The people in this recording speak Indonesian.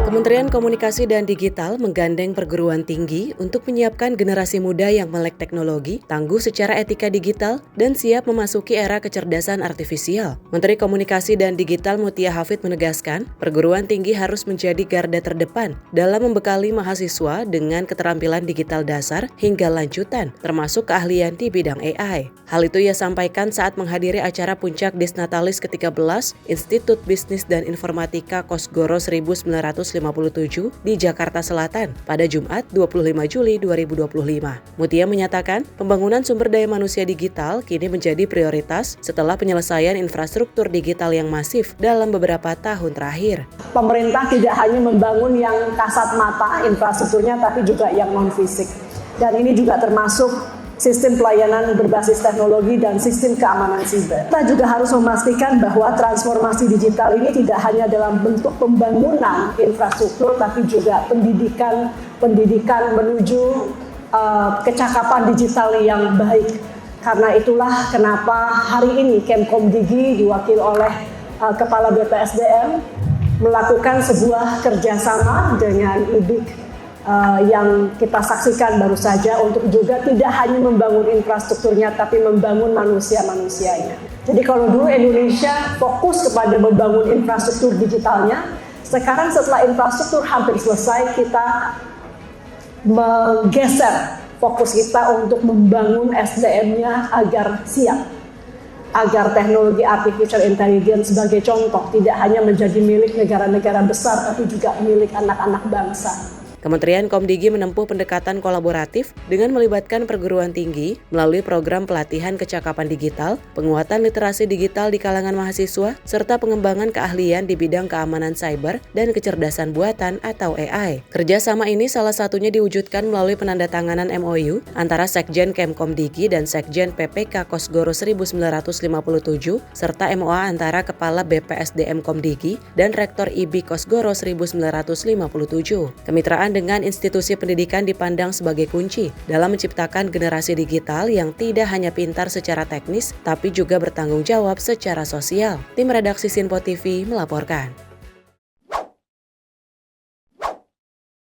Kementerian Komunikasi dan Digital menggandeng perguruan tinggi untuk menyiapkan generasi muda yang melek teknologi, tangguh secara etika digital, dan siap memasuki era kecerdasan artifisial. Menteri Komunikasi dan Digital Mutia Hafid menegaskan, perguruan tinggi harus menjadi garda terdepan dalam membekali mahasiswa dengan keterampilan digital dasar hingga lanjutan, termasuk keahlian di bidang AI. Hal itu ia sampaikan saat menghadiri acara puncak Disnatalis ke-13 Institut Bisnis dan Informatika Kosgoro 1957 di Jakarta Selatan pada Jumat 25 Juli 2025. Mutia menyatakan pembangunan sumber daya manusia digital kini menjadi prioritas setelah penyelesaian infrastruktur digital yang masif dalam beberapa tahun terakhir. Pemerintah tidak hanya membangun yang kasat mata infrastrukturnya tapi juga yang non-fisik. Dan ini juga termasuk sistem pelayanan berbasis teknologi dan sistem keamanan siber. Kita juga harus memastikan bahwa transformasi digital ini tidak hanya dalam bentuk pembangunan infrastruktur, tapi juga pendidikan menuju kecakapan digital yang baik. Karena itulah kenapa hari ini Kemkomdigi diwakili oleh Kepala BPSDM melakukan sebuah kerjasama dengan IBIK yang kita saksikan baru saja untuk juga tidak hanya membangun infrastrukturnya tapi membangun manusia-manusianya. Jadi kalau dulu Indonesia fokus kepada membangun infrastruktur digitalnya, sekarang setelah infrastruktur hampir selesai kita menggeser fokus kita untuk membangun SDM-nya agar siap, agar teknologi artificial intelligence sebagai contoh tidak hanya menjadi milik negara-negara besar tapi juga milik anak-anak bangsa. Kementerian Komdigi menempuh pendekatan kolaboratif dengan melibatkan perguruan tinggi melalui program pelatihan kecakapan digital, penguatan literasi digital di kalangan mahasiswa, serta pengembangan keahlian di bidang keamanan cyber dan kecerdasan buatan atau AI. Kerjasama ini salah satunya diwujudkan melalui penandatanganan MOU antara Sekjen Kemkomdigi dan Sekjen PPK Kosgoro 1957, serta MOA antara Kepala BPSDM Komdigi dan Rektor IBI Kosgoro 1957. Kemitraan dengan institusi pendidikan dipandang sebagai kunci dalam menciptakan generasi digital yang tidak hanya pintar secara teknis, tapi juga bertanggung jawab secara sosial. Tim redaksi Sinpo TV melaporkan.